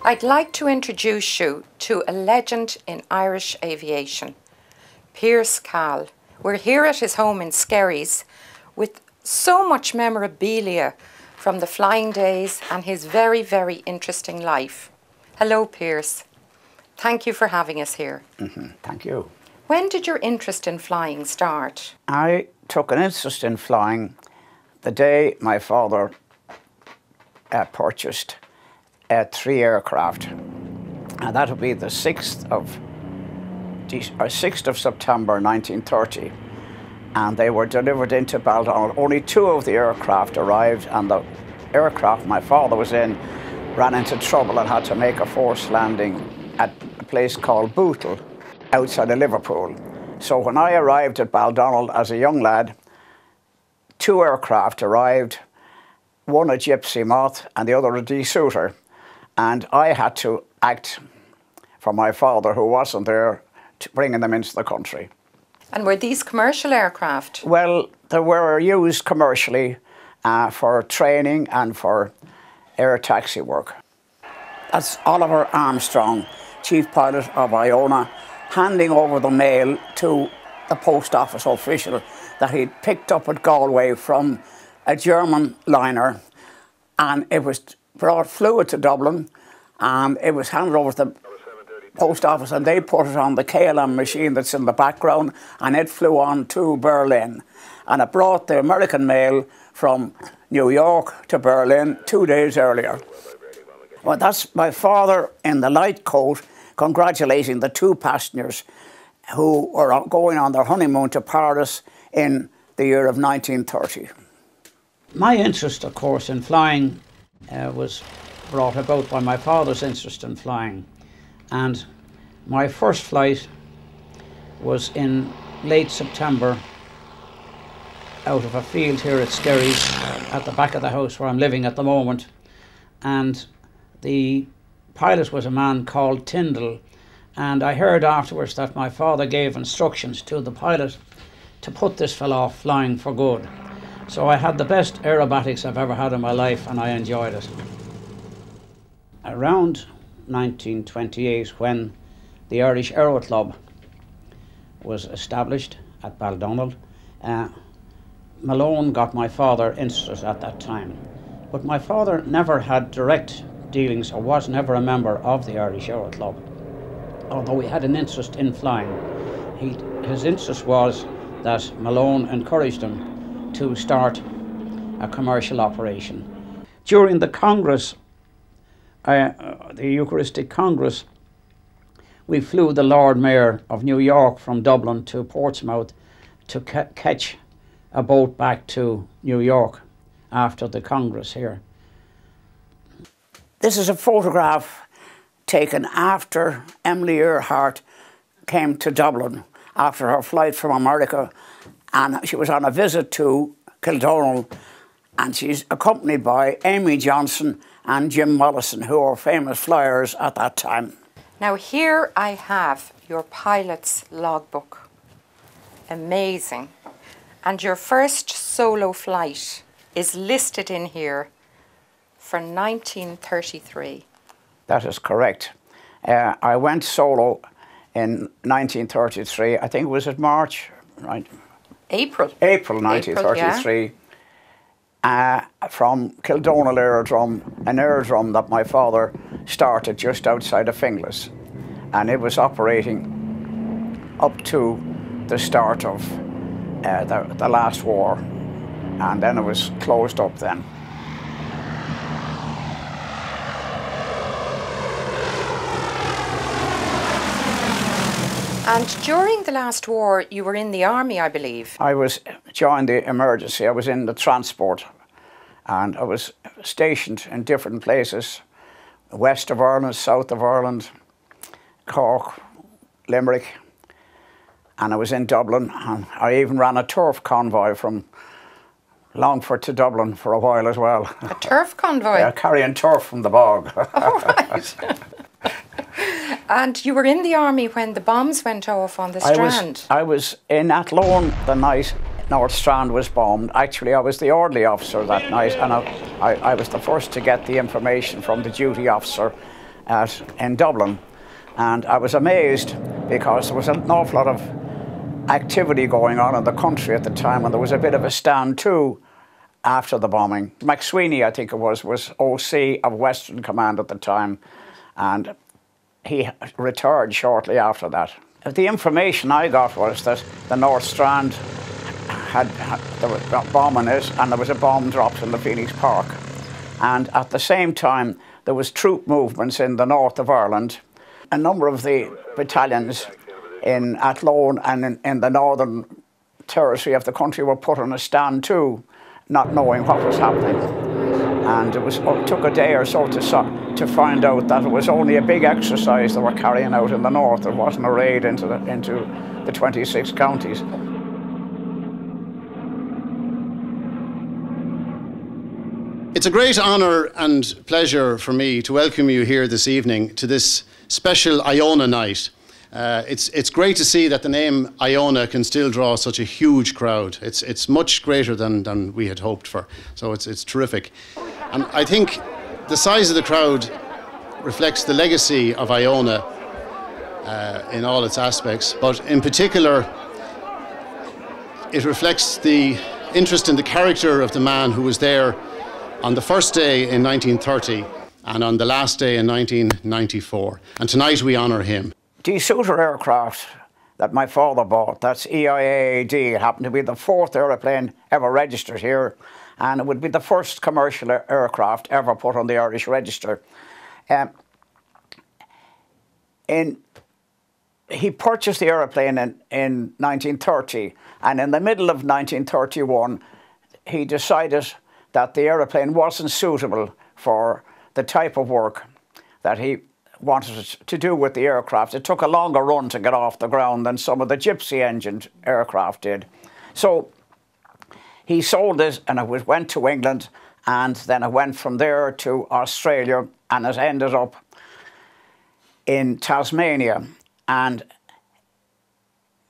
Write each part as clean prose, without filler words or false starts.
I'd like to introduce you to a legend in Irish aviation, Pierce Cahill. We're here at his home in Skerries with so much memorabilia from the flying days and his very, very interesting life. Hello, Pierce. Thank you for having us here. Thank you. When did your interest in flying start? I took an interest in flying the day my father purchased 3 aircraft, and that would be the 6th of September 1930, and they were delivered into Baldonnel. Only 2 of the aircraft arrived, and the aircraft my father was in ran into trouble and had to make a forced landing at a place called Bootle outside of Liverpool. So when I arrived at Baldonnel as a young lad, 2 aircraft arrived, one a Gypsy Moth and the other a De Suiter. And I had to act for my father, who wasn't there, to bringing them into the country. And were these commercial aircraft? Well, they were used commercially for training and for air taxi work. That's Oliver Armstrong, Chief Pilot of IONA, handing over the mail to the post office official that he'd picked up at Galway from a German liner, and it was flew to Dublin, and it was handed over to the post office, and they put it on the KLM machine that's in the background, and it flew on to Berlin, and it brought the American mail from New York to Berlin 2 days earlier. Well, that's my father in the light coat congratulating the 2 passengers who were going on their honeymoon to Paris in the year of 1930. My interest, of course, in flying was brought about by my father's interest in flying, and my first flight was in late September out of a field here at Skerries at the back of the house where I'm living at the moment, and the pilot was a man called Tyndall, and I heard afterwards that my father gave instructions to the pilot to put this fellow off flying for good. So I had the best aerobatics I've ever had in my life, and I enjoyed it. Around 1928, when the Irish Aero Club was established at Baldonnel, Malone got my father interested at that time. But my father never had direct dealings, or was never a member of the Irish Aero Club, although he had an interest in flying. His interest was that Malone encouraged him to start a commercial operation. During the Congress, the Eucharistic Congress, we flew the Lord Mayor of New York from Dublin to Portsmouth to catch a boat back to New York after the Congress here. This is a photograph taken after Emily Earhart came to Dublin after her flight from America, and she was on a visit to Kildonal, and she's accompanied by Amy Johnson and Jim Mollison, who were famous flyers at that time. Now here I have your pilot's logbook. Amazing. And your first solo flight is listed in here for 1933. That is correct. I went solo in 1933. I think it was in March, right? April 1933, from Kildonal Aerodrome, an aerodrome that my father started just outside of Finglas, and it was operating up to the start of the last war, and then it was closed up then. And during the last war, you were in the army, I believe. I joined the emergency. I was in the transport, and I was stationed in different places, west of Ireland, south of Ireland, Cork, Limerick, and I was in Dublin, and I even ran a turf convoy from Longford to Dublin for a while as well. A turf convoy? Yeah, carrying turf from the bog. Oh, right. And you were in the army when the bombs went off on the Strand. I was in Athlone the night North Strand was bombed. Actually, I was the orderly officer that night, and I was the first to get the information from the duty officer in Dublin, and I was amazed because there was an awful lot of activity going on in the country at the time, and there was a bit of a stand too after the bombing. McSweeney, I think it was OC of Western Command at the time, and he retired shortly after that. The information I got was that the North Strand there was bombing it, and there was a bomb dropped in the Phoenix Park. And at the same time, there was troop movements in the north of Ireland. A number of the battalions in Athlone and in the northern territory of the country were put on a stand too, not knowing what was happening. And it took a day or so to find out that it was only a big exercise they were carrying out in the north. It wasn't a raid into the 26 counties. It's a great honour and pleasure for me to welcome you here this evening to this special IONA night. It's great to see that the name IONA can still draw such a huge crowd. It's much greater than we had hoped for, so it's terrific. And I think the size of the crowd reflects the legacy of IONA in all its aspects, but in particular it reflects the interest in the character of the man who was there on the first day in 1930 and on the last day in 1994. And tonight we honour him. De-Suiter aircraft that my father bought, that's EIAAD. It happened to be the 4th aeroplane ever registered here, and it would be the first commercial aircraft ever put on the Irish register. He purchased the aeroplane in 1930, and in the middle of 1931 he decided that the aeroplane wasn't suitable for the type of work that he wanted to do with the aircraft. It took a longer run to get off the ground than some of the gypsy-engined aircraft did. So he sold it, and it went to England, and then it went from there to Australia, and it ended up in Tasmania. And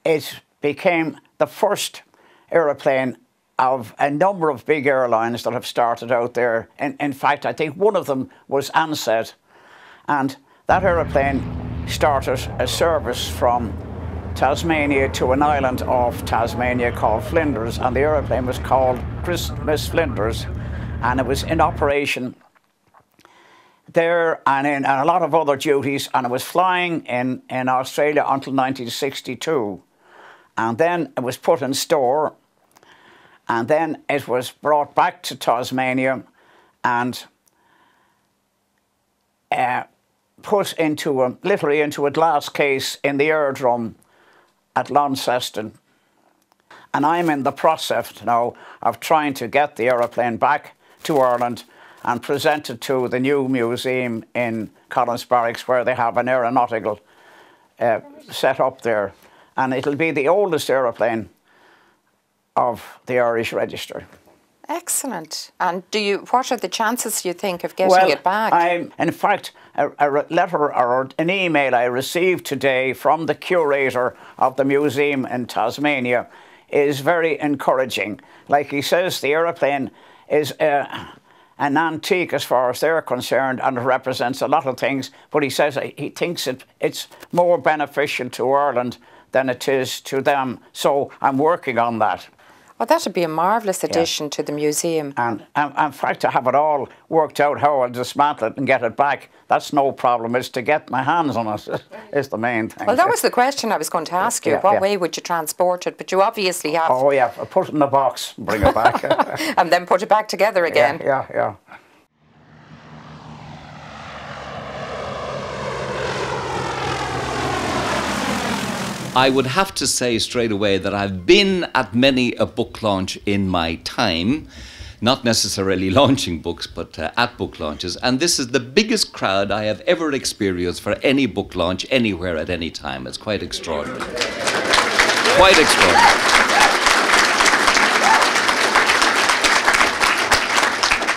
it became the first aeroplane of a number of big airlines that have started out there. In fact, I think one of them was Ansett, and that aeroplane started a service from Tasmania to an island off Tasmania called Flinders, and the aeroplane was called Miss Flinders, and it was in operation there and in a lot of other duties, and it was flying in Australia until 1962, and then it was put in store. And then it was brought back to Tasmania and put literally into a glass case in the airdrome at Launceston. And I'm in the process now of trying to get the aeroplane back to Ireland and present it to the new museum in Collins Barracks, where they have an aeronautical set up there. And it'll be the oldest aeroplane of the Irish register. Excellent. And what are the chances, you think, of getting it back? In fact, a letter or an email I received today from the curator of the museum in Tasmania is very encouraging. Like he says, the aeroplane is an antique as far as they're concerned, and it represents a lot of things, but he says he thinks it's more beneficial to Ireland than it is to them. So I'm working on that. Oh, that would be a marvellous addition to the museum. And in fact, to have it all worked out how I'll dismantle it and get it back, that's no problem. It's to get my hands on it is the main thing. Well, that was the question I was going to ask you. What way would you transport it? But you obviously have... Oh, yeah, I'll put it in the box and bring it back. And then put it back together again. Yeah. I would have to say straight away that I've been at many a book launch in my time, not necessarily launching books, but at book launches. And this is the biggest crowd I have ever experienced for any book launch anywhere at any time. It's quite extraordinary. Quite extraordinary.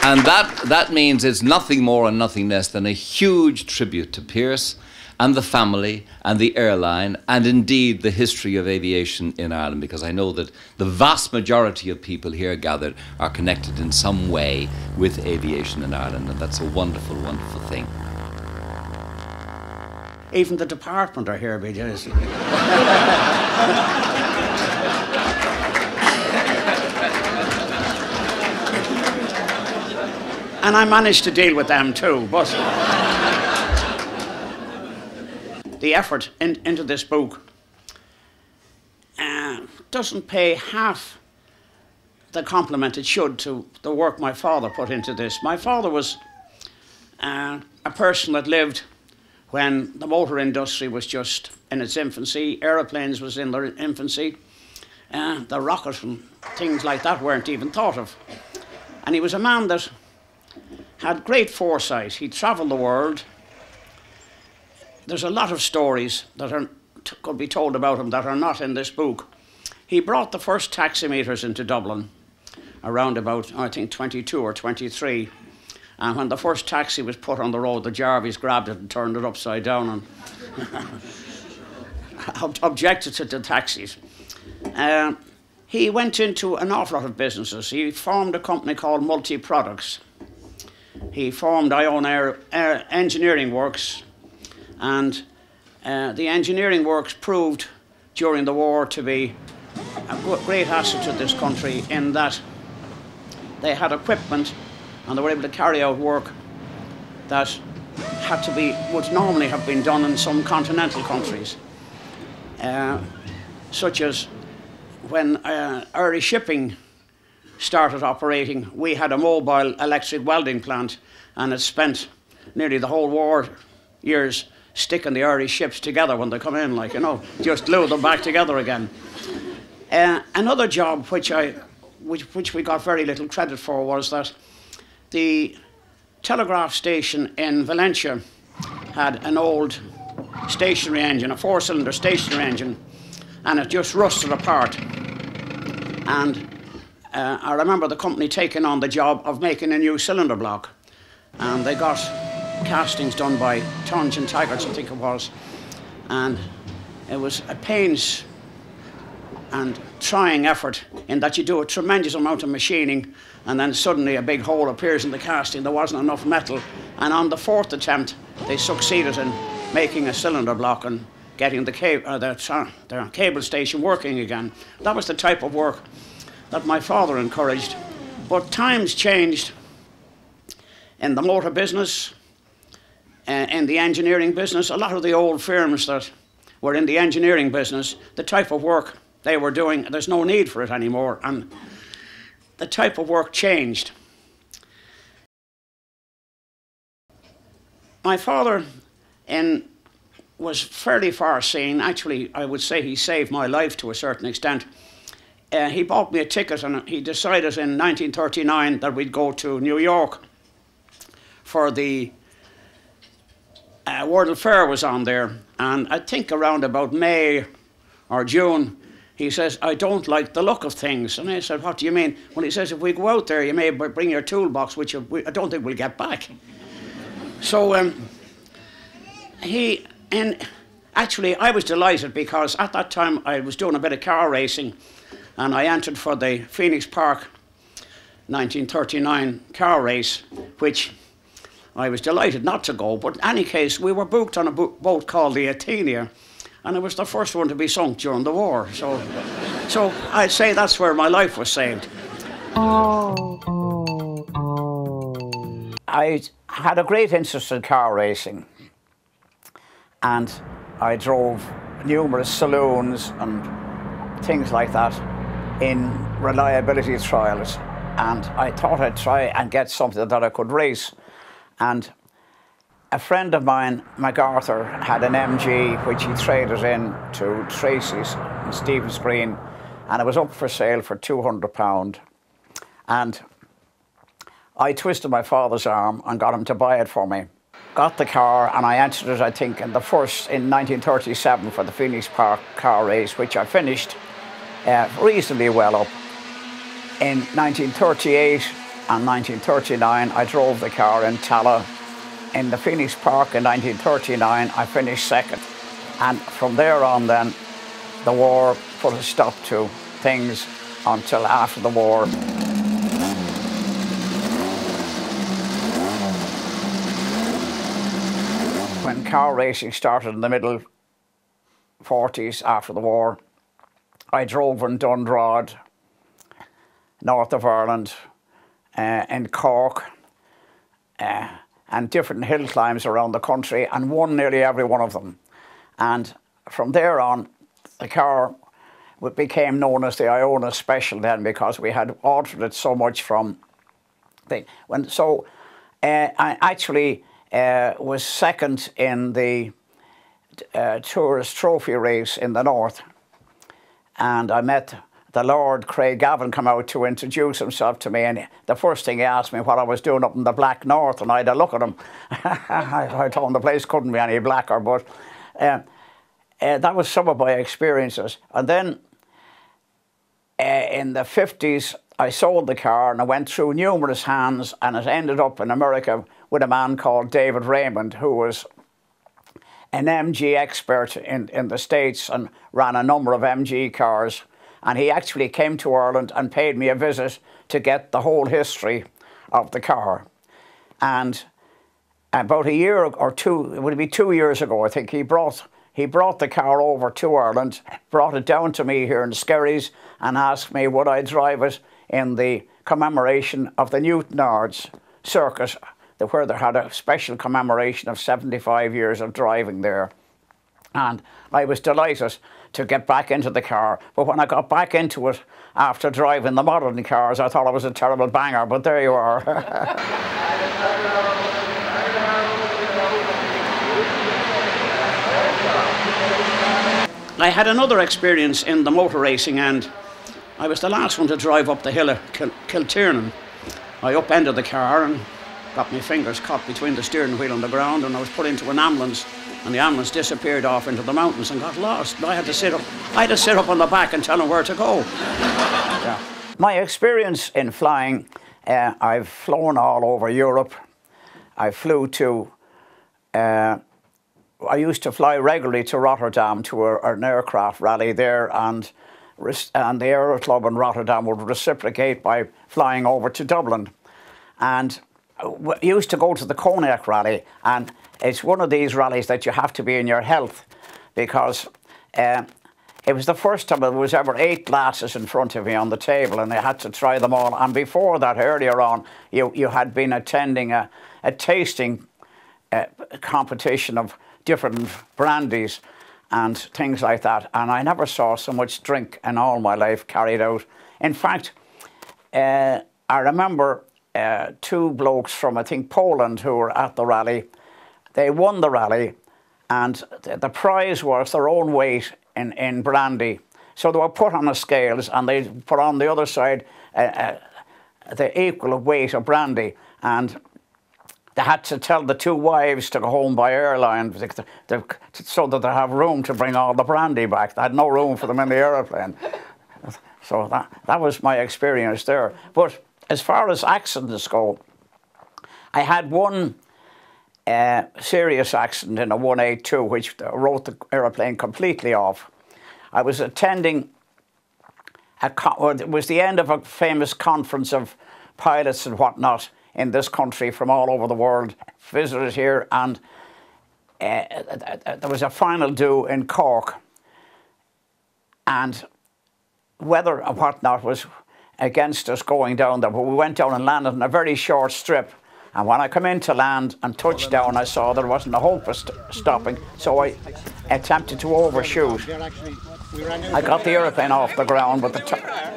And that means it's nothing more and nothing less than a huge tribute to Pearse and the family and the airline and indeed the history of aviation in Ireland, because I know that the vast majority of people here gathered are connected in some way with aviation in Ireland, and that's a wonderful, wonderful thing. Even the department are here, because. And I managed to deal with them too, but the effort into this book doesn't pay half the compliment it should to the work my father put into this. My father was a person that lived when the motor industry was just in its infancy, aeroplanes was in their infancy, the rocket and things like that weren't even thought of. And he was a man that had great foresight. He travelled the world. There's a lot of stories that could be told about him that are not in this book. He brought the first taximeters into Dublin around about, I think, 22 or 23. And when the first taxi was put on the road, the Jarvies grabbed it and turned it upside down and objected to the taxis. He went into an awful lot of businesses. He formed a company called Multi Products. He formed IONA Engineering Works, and the engineering works proved during the war to be a great asset to this country in that they had equipment and they were able to carry out work that would normally have been done in some continental countries, such as when Irish shipping started operating. We had a mobile electric welding plant, and it spent nearly the whole war years sticking the Irish ships together when they come in, like, you know, just glue them back together again. Another job which we got very little credit for was that the telegraph station in Valencia had an old stationary engine, a 4-cylinder stationary engine, and it just rusted apart. And I remember the company taking on the job of making a new cylinder block, and they got castings done by Tunge and Taggart's, I think it was, and it was a pains and trying effort in that you do a tremendous amount of machining, and then suddenly a big hole appears in the casting. There wasn't enough metal, and on the 4th attempt they succeeded in making a cylinder block and getting the cable station working again. That was the type of work that my father encouraged. But times changed in the motor business, in the engineering business. A lot of the old firms that were in the engineering business, the type of work they were doing, there's no need for it anymore, and the type of work changed. My father was fairly far-seeing. Actually, I would say he saved my life to a certain extent. He bought me a ticket, and he decided in 1939 that we'd go to New York for the World Fair was on there. And I think around about May or June, he says, "I don't like the look of things." And I said, "What do you mean?" Well, he says, "If we go out there, you may bring your toolbox, which I don't think we'll get back." So actually, I was delighted, because at that time I was doing a bit of car racing, and I entered for the Phoenix Park 1939 car race, which I was delighted not to go. But in any case, we were booked on a boat called the Athenia, and it was the first one to be sunk during the war. So I'd say that's where my life was saved. I had a great interest in car racing, and I drove numerous saloons and things like that in reliability trials, and I thought I'd try and get something that I could race. And a friend of mine, MacArthur, had an MG which he traded in to Tracy's in Stephen's Green, and it was up for sale for £200. And I twisted my father's arm and got him to buy it for me. Got the car, and I entered it, I think, in 1937 for the Phoenix Park car race, which I finished reasonably well up. In 1938 and 1939, I drove the car in Tala. In the Phoenix Park in 1939, I finished second. And from there on then, the war put a stop to things until after the war. When car racing started in the middle 40s after the war. I drove in Dundrod, north of Ireland, in Cork, and different hill climbs around the country, and won nearly every one of them. And from there on, the car became known as the IONA Special then, because we had altered it so much from the... I actually was second in the Tourist Trophy race in the north, and I met the Lord Craig Gavin come out to introduce himself to me, and the first thing he asked me what I was doing up in the black north, and I had a look at him. I told him the place couldn't be any blacker, but that was some of my experiences. And then in the 50s I sold the car, and I went through numerous hands, and it ended up in America with a man called David Raymond, who was an MG expert in the States and ran a number of MG cars. And he actually came to Ireland and paid me a visit to get the whole history of the car. And about a year or two, it would be 2 years ago, I think, he brought the car over to Ireland, brought it down to me here in Skerries, and asked me would I drive it in the commemoration of the Newtonards circuit, where they had a special commemoration of 75 years of driving there. And I was delighted to get back into the car. But when I got back into it after driving the modern cars, I thought it was a terrible banger, but there you are. I had another experience in the motor racing, and I was the last one to drive up the hill of Kiltiernan. I upended the car and got my fingers caught between the steering wheel and the ground, and I was put into an ambulance, and the ambulance disappeared off into the mountains and got lost. I had to sit up on the back and tell them where to go. Yeah. My experience in flying, I've flown all over Europe. I flew to, I used to fly regularly to Rotterdam to an aircraft rally there, and the Aero Club in Rotterdam would reciprocate by flying over to Dublin. And I used to go to the Cognac rally, and it's one of these rallies that you have to be in your health, because it was the first time there was ever 8 glasses in front of me on the table, and I had to try them all. And before that, earlier on, you had been attending a tasting competition of different brandies and things like that, and I never saw so much drink in all my life carried out. In fact, I remember 2 blokes from, I think, Poland who were at the rally. They won the rally, and the prize was their own weight in brandy. So they were put on the scales, and they put on the other side the equal weight of brandy, and they had to tell the 2 wives to go home by airline so that they have room to bring all the brandy back. They had no room for them in the aeroplane. So that was my experience there. But as far as accidents go, I had one serious accident in a 182 which wrote the aeroplane completely off. I was attending it was the end of a famous conference of pilots and whatnot in this country from all over the world, visited here, and there was a final due in Cork, and weather and whatnot was against us going down there, but we went down and landed on a very short strip, and when I come in to land and touch down, I saw there wasn't a hope of stopping, so I attempted to overshoot. I got the aeroplane off the ground, but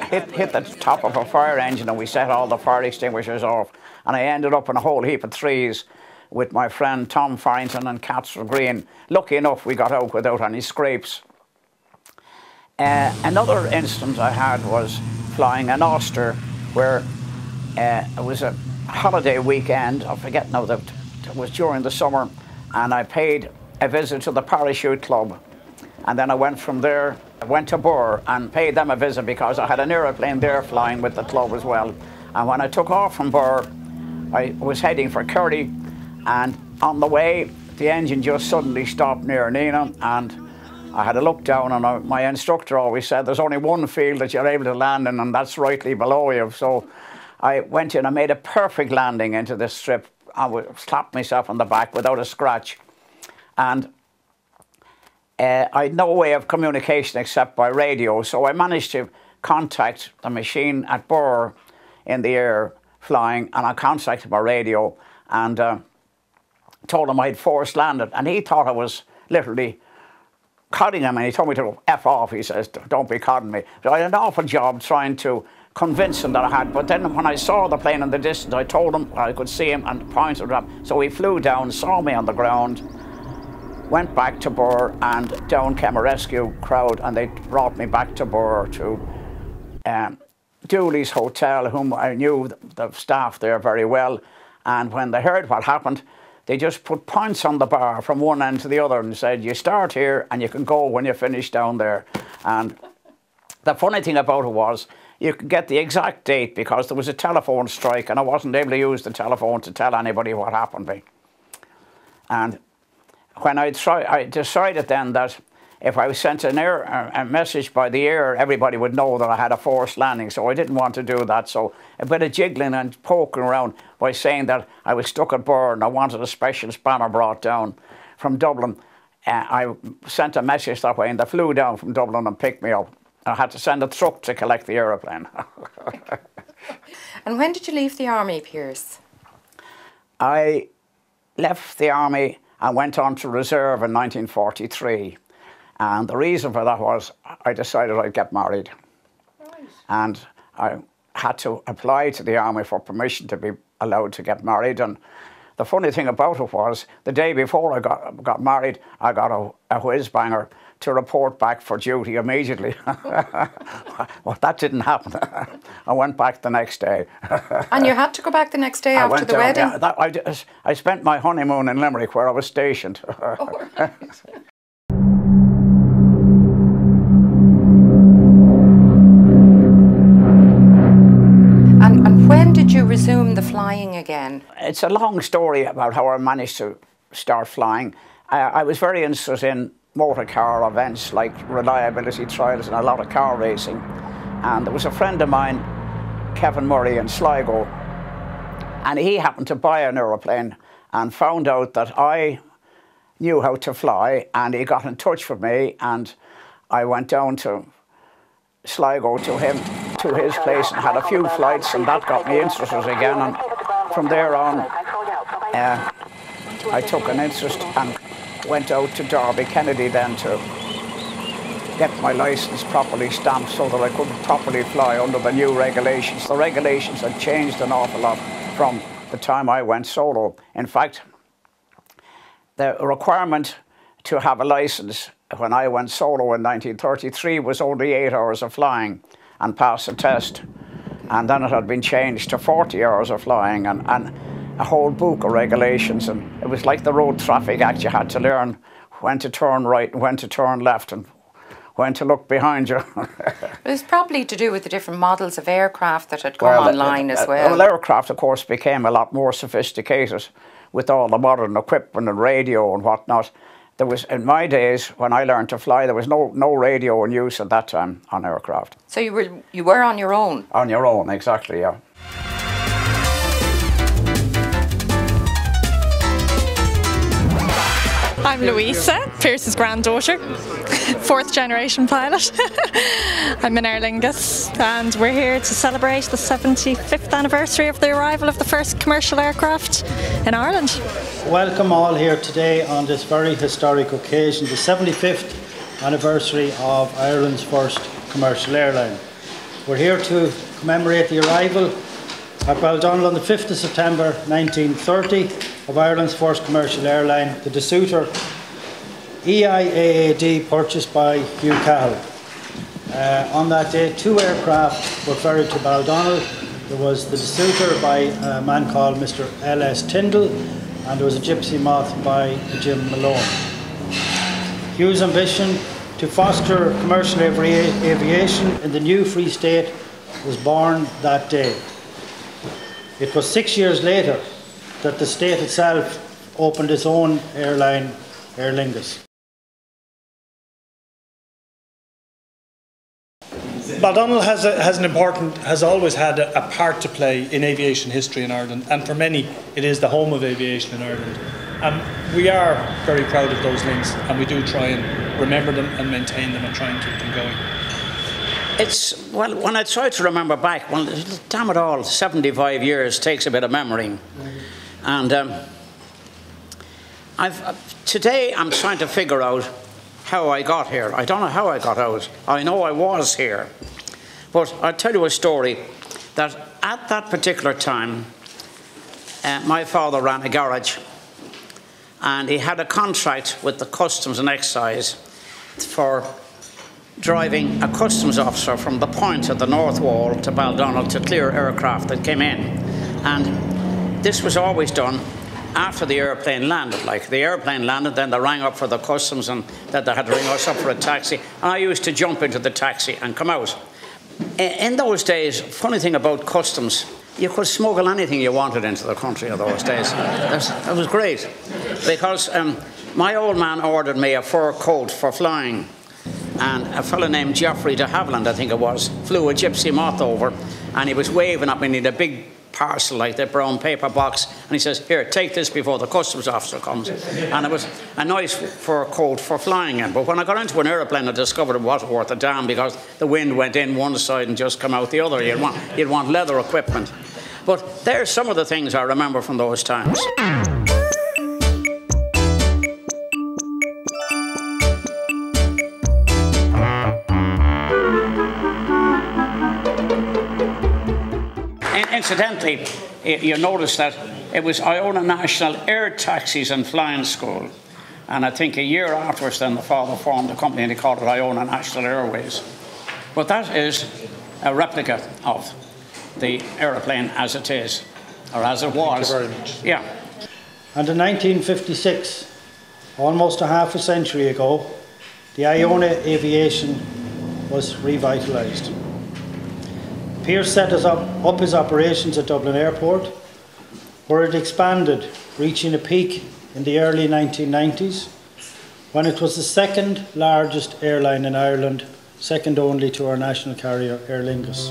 hit the top of a fire engine, and we set all the fire extinguishers off, and I ended up in a whole heap of trees with my friend Tom Farrington and Catherine Green. Lucky enough, we got out without any scrapes. Another incident I had was flying in Ulster, where it was a holiday weekend. I forget now that it was during the summer, and I paid a visit to the Parachute Club, and then I went from there. I went to Burr and paid them a visit because I had an aeroplane there flying with the club as well. And when I took off from Burr, I was heading for Kerry, and on the way the engine just suddenly stopped near Neenah, and I had a look down, and my instructor always said there's only one field that you're able to land in, and that's rightly below you. So I went in and made a perfect landing into this strip. I slapped myself on the back without a scratch. and I had no way of communication except by radio, so I managed to contact the machine at Burr in the air flying, and I contacted my radio and told him I'd forced landed, and he thought I was literally codding him, and he told me to F off. He says, don't be codding me. So I had an awful job trying to convince him that I had, but then when I saw the plane in the distance, I told him I could see him and pointed up. So he flew down, saw me on the ground, went back to Burr, and down came a rescue crowd, and they brought me back to Burr to Dooley's Hotel, whom I knew the staff there very well. And when they heard what happened, they just put points on the bar from one end to the other and said, you start here and you can go when you finish down there. And the funny thing about it was, you could get the exact date because there was a telephone strike and I wasn't able to use the telephone to tell anybody what happened to me. And when I decided then that if I was sent a message by the air, everybody would know that I had a forced landing, so I didn't want to do that. So a bit of jiggling and poking around by saying that I was stuck at Burr and I wanted a special spanner brought down from Dublin. I sent a message that way and they flew down from Dublin and picked me up. I had to send a truck to collect the aeroplane. And when did you leave the army, Piers? I left the army and went on to reserve in 1943. And the reason for that was I decided I'd get married. Right. And I had to apply to the army for permission to be allowed to get married. And the funny thing about it was, the day before I got married, I got a whiz-banger to report back for duty immediately. Well, that didn't happen. I went back the next day. And you had to go back the next day after the wedding? Yeah, I spent my honeymoon in Limerick, where I was stationed. Oh, right. And when did you resume the flying again? It's a long story about how I managed to start flying. I was very interested in motor car events like reliability trials and a lot of car racing. And there was a friend of mine, Kevin Murray, in Sligo, and he happened to buy an aeroplane and found out that I knew how to fly, and he got in touch with me, and I went down to Sligo to his place and had a few flights, and that got me interested again. And from there on, I took an interest and went out to Derby Kennedy then to get my licence properly stamped so that I could properly fly under the new regulations. The regulations had changed an awful lot from the time I went solo. In fact, the requirement to have a licence when I went solo in 1933 was only 8 hours of flying and pass a test. And then it had been changed to 40 hours of flying and a whole book of regulations. And it was like the Road Traffic Act. You had to learn when to turn right and when to turn left and when to look behind you. It was probably to do with the different models of aircraft that had come online as well. Well, aircraft, of course, became a lot more sophisticated with all the modern equipment and radio and whatnot. There was, in my days, when I learned to fly, there was no radio in use at that time on aircraft. So you were on your own? On your own, exactly, yeah. I'm Louisa, Pierce's granddaughter, 4th generation pilot. I'm in Aer Lingus, and we're here to celebrate the 75th anniversary of the arrival of the first commercial aircraft in Ireland. Welcome all here today on this very historic occasion, the 75th anniversary of Ireland's first commercial airline. We're here to commemorate the arrival at Baldonnel on the 5th of September 1930 of Ireland's first commercial airline, the De Suter EIAAD, purchased by Hugh Cahill. On that day, 2 aircraft were ferried to Baldonnel. There was the De Suter by a man called Mr. L.S. Tyndall, and there was a Gypsy Moth by Jim Malone. Hugh's ambition to foster commercial aviation in the new Free State was born that day. It was 6 years later that the state itself opened its own airline, Aer Lingus. Baldonnel has always had a part to play in aviation history in Ireland, and for many it is the home of aviation in Ireland. We are very proud of those links, and we do try and remember them and maintain them and try and keep them going. It's, well, when I try to remember back, well, damn it all, 75 years takes a bit of memory. And today I'm trying to figure out how I got here. I don't know how I got out. I know I was here. But I'll tell you a story that at that particular time, my father ran a garage, and he had a contract with the Customs and Excise for driving a customs officer from the point at the North Wall to Baldonnel to clear aircraft that came in. And this was always done after the airplane landed. Like, the airplane landed, then they rang up for the customs, and then they had to ring us up for a taxi. And I used to jump into the taxi and come out. In those days, funny thing about customs, you could smuggle anything you wanted into the country in those days. That was great, because my old man ordered me a fur coat for flying, and a fellow named Geoffrey de Havilland, I think it was, flew a gypsy moth over, and he was waving at me, and he had a big parcel like that, brown paper box, and he says, "Here, take this before the customs officer comes." And it was a nice fur coat for flying in. But when I got into an aeroplane, I discovered it wasn't worth a damn, because the wind went in one side and just come out the other. You'd want leather equipment. But there's some of the things I remember from those times. Incidentally, you notice that it was IONA National Air Taxis and Flying School. And I think a year afterwards, then the father formed a company and he called it IONA National Airways. But that is a replica of the aeroplane as it is, or as it was. Thank you very much. Yeah. And in 1956, almost a half a century ago, the IONA aviation was revitalised. Pearse set up his operations at Dublin Airport, where it expanded, reaching a peak in the early 1990s, when it was the second largest airline in Ireland, second only to our national carrier, Aer Lingus.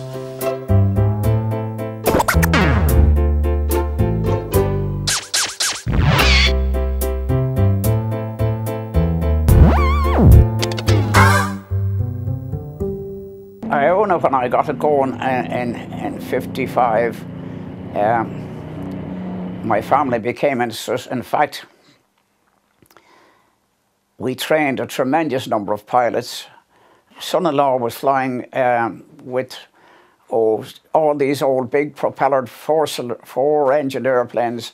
IONA, when I got it going in 55, my family became interested. In fact, we trained a tremendous number of pilots. Son-in-law was flying with all these old big propellered four-engine airplanes,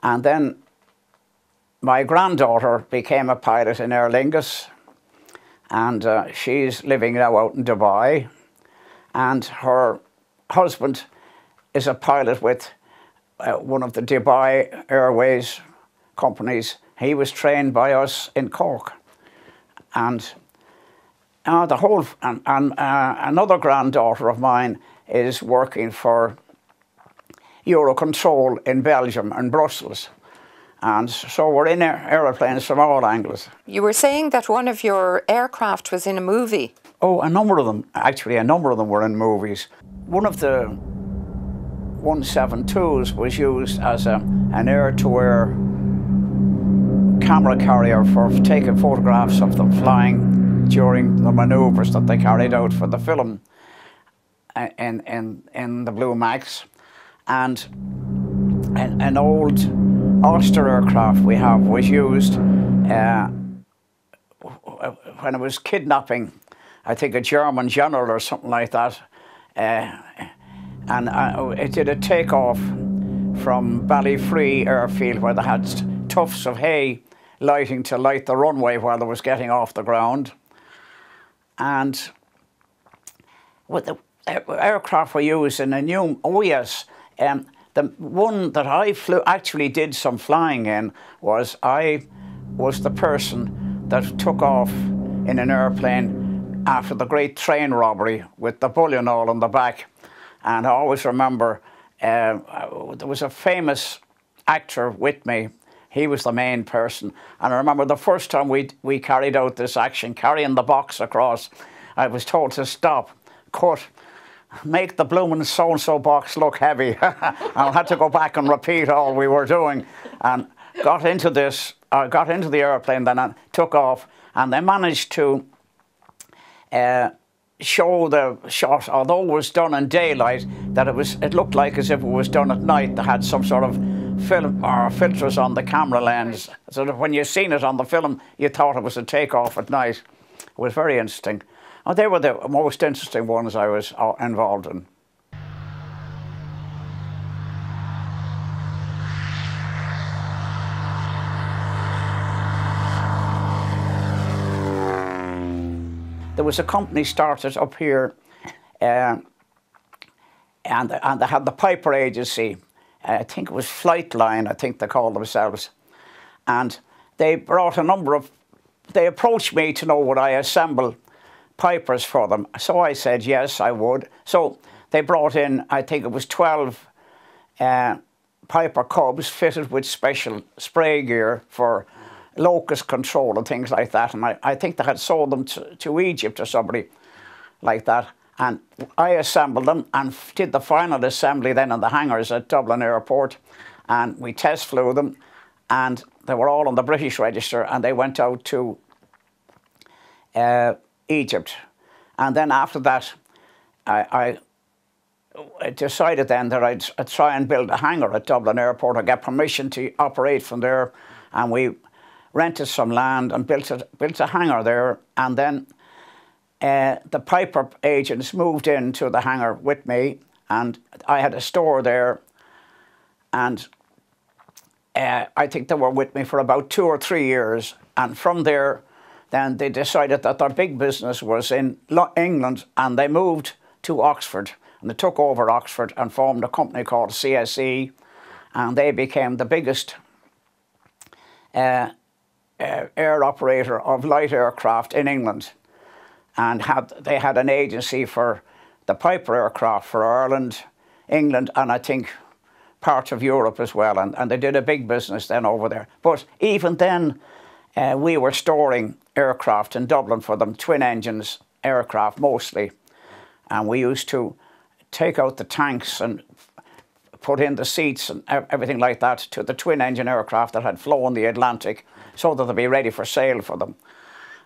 and then my granddaughter became a pilot in Aer Lingus. And she's living now out in Dubai, and her husband is a pilot with one of the Dubai Airways companies. He was trained by us in Cork, and another granddaughter of mine is working for Eurocontrol in Belgium and Brussels. And so we're in aeroplanes from all angles. You were saying that one of your aircraft was in a movie. Oh, a number of them. Actually, a number of them were in movies. One of the 172s was used as an air-to-air camera carrier for taking photographs of them flying during the manoeuvres that they carried out for the film in the Blue Max. And an old Ulster aircraft we have was used when it was kidnapping, I think, a German general or something like that. And it did a takeoff from Ballyfree airfield, where they had tufts of hay lighting to light the runway while they was getting off the ground. And with the aircraft were used in a new, oh yes, the one that I actually did some flying in was, I was the person that took off in an airplane after the great train robbery with the bullion all on the back. And I always remember there was a famous actor with me. He was the main person. And I remember the first time we carried out this action, carrying the box across, I was told to stop, cut, make the blooming so-and-so box look heavy. I had to go back and repeat all we were doing. And got into the airplane then and took off, and they managed to show the shot, although it was done in daylight, that it looked like as if it was done at night. They had some sort of film or filters on the camera lens, so that when you seen it on the film, you thought it was a takeoff at night. It was very interesting. And they were the most interesting ones I was involved in. There was a company started up here, and they had the Piper Agency. I think it was Flightline, I think they called themselves. And they brought they approached me to know would I assemble Pipers for them. So I said yes, I would. So they brought in, I think it was 12 Piper Cubs fitted with special spray gear for locust control and things like that. And I think they had sold them to Egypt or somebody like that. And I assembled them and did the final assembly then in the hangars at Dublin Airport. And we test flew them, and they were all on the British register, and they went out to Egypt. And then after that, I decided then that I'd try and build a hangar at Dublin Airport. I got permission to operate from there, and we rented some land and built a hangar there. And then the Piper agents moved into the hangar with me, and I had a store there, and I think they were with me for about 2 or 3 years. And from there, then they decided that their big business was in England, and they moved to Oxford, and they took over Oxford and formed a company called CSE, and they became the biggest air operator of light aircraft in England. And they had an agency for the Piper aircraft for Ireland, England, and I think parts of Europe as well. And they did a big business then over there. But even then, we were storing aircraft in Dublin for them, twin engines aircraft mostly. And we used to take out the tanks and put in the seats and everything like that to the twin engine aircraft that had flown the Atlantic, so that they'd be ready for sale for them.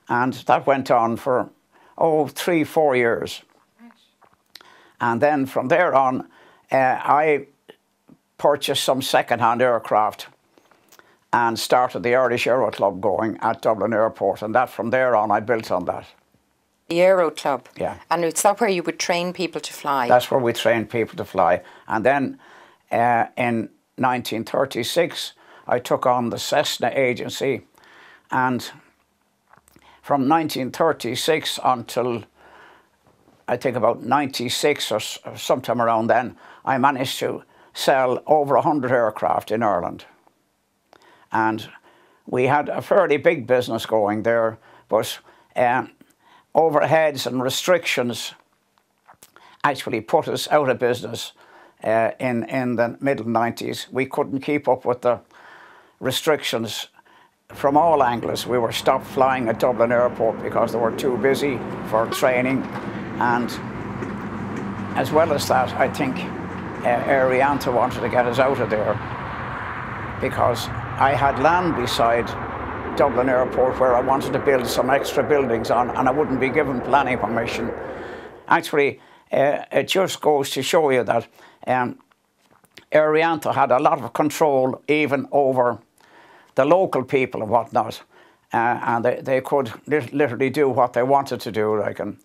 And that went on for 3-4 years. And then from there on, I purchased some second-hand aircraft and started the Irish Aero Club going at Dublin Airport. And that from there on, I built on that. The Aero Club? Yeah. And it's that where you would train people to fly? That's where we trained people to fly. And then in 1936, I took on the Cessna agency, and from 1936 until I think about 96 or sometime around then, I managed to sell over 100 aircraft in Ireland. And we had a fairly big business going there, but overheads and restrictions actually put us out of business in the middle 90s. We couldn't keep up with the restrictions from all angles. We were stopped flying at Dublin Airport because they were too busy for training. And as well as that, I think Airwianta wanted to get us out of there, because I had land beside Dublin Airport where I wanted to build some extra buildings on, and I wouldn't be given planning permission. Actually, it just goes to show you that Airwianta had a lot of control even over the local people and whatnot, and they could literally do what they wanted to do, like, and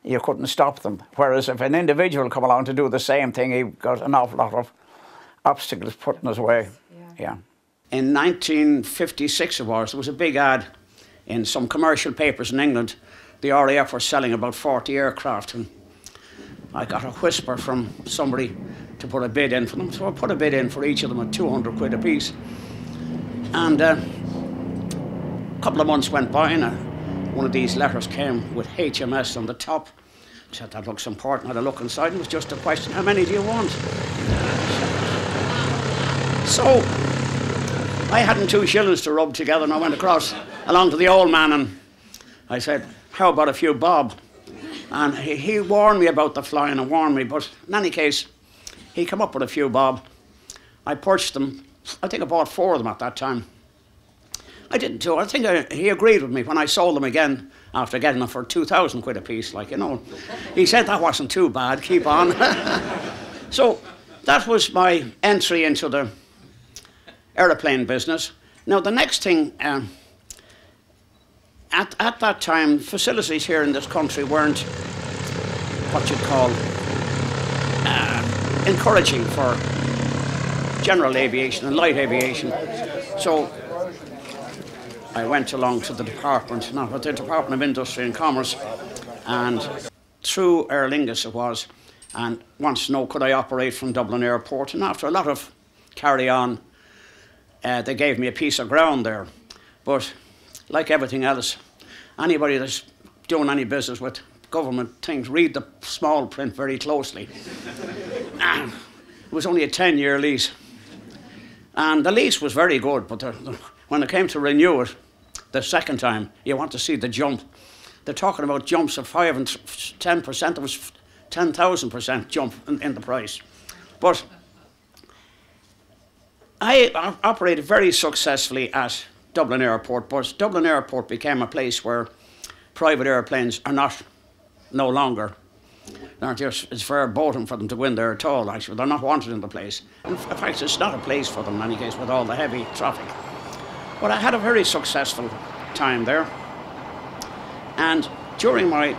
you couldn't stop them. Whereas if an individual come along to do the same thing, he got an awful lot of obstacles put in his way. Yeah. In 1956 there was a big ad in some commercial papers in England. The RAF were selling about 40 aircraft, and I got a whisper from somebody to put a bid in for them. So I put a bid in for each of them at 200 quid a piece. And a couple of months went by, and one of these letters came with HMS on the top. I said, that looks important. I had a look inside, and it was just a question, how many do you want? So I hadn't 2 shillings to rub together, and I went across along to the old man, and I said, how about a few bob? And he warned me about the flying and warned me, but in any case, he came up with a few bob. I purchased them, I think I bought 4 of them at that time. I didn't do it. I think he agreed with me when I sold them again after getting them for 2,000 quid a piece, like, you know. He said that wasn't too bad, keep on. So that was my entry into the aeroplane business. Now the next thing, at that time, facilities here in this country weren't what you'd call encouraging for general aviation and light aviation. So I went along to the department, not with the Department of Industry and Commerce, and through Aer Lingus it was, and wanted to know could I operate from Dublin Airport, and after a lot of carry on, they gave me a piece of ground there. But like everything else, anybody that's doing any business with government things, read the small print very closely. It was only a 10-year lease. And the lease was very good, but when it came to renew it the second time, you want to see the jump. They're talking about jumps of 5 and 10%. It was 10,000% jump in the price. But I operated very successfully at Dublin Airport, but Dublin Airport became a place where private airplanes are no longer. It's verboten for them to go in there at all, actually. They're not wanted in the place. In fact, it's not a place for them in any case with all the heavy traffic. But I had a very successful time there. And during my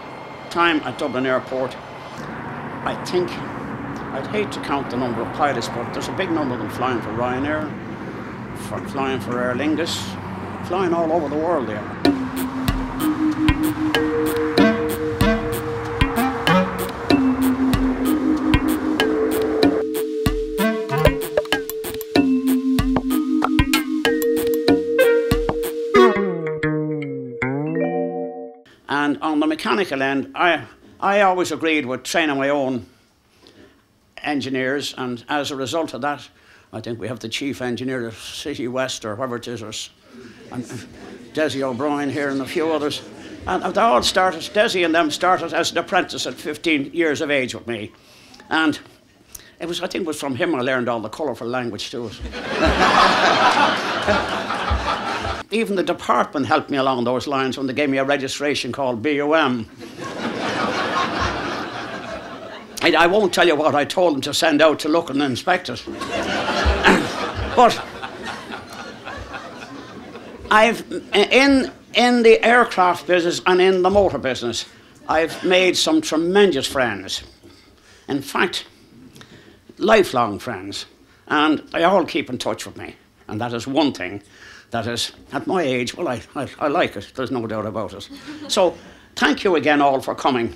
time at Dublin Airport, I think, I'd hate to count the number of pilots, but there's a big number of them flying for Ryanair, flying for Aer Lingus, flying all over the world there. And on the mechanical end, I always agreed with training my own engineers, and as a result of that, I think we have the chief engineer of City West or whoever it is, and Desi O'Brien here and a few others. And they all started, Desi and them started as an apprentice at 15 years of age with me. And it was, I think it was from him I learned all the colourful language to it. Even the department helped me along those lines when they gave me a registration called BUM. I won't tell you what I told them to send out to look and inspect it. But I've, in the aircraft business and in the motor business, I've made some tremendous friends. In fact, lifelong friends. And they all keep in touch with me. And that is one thing that is, at my age, well, I like it. There's no doubt about it. So, thank you again all for coming.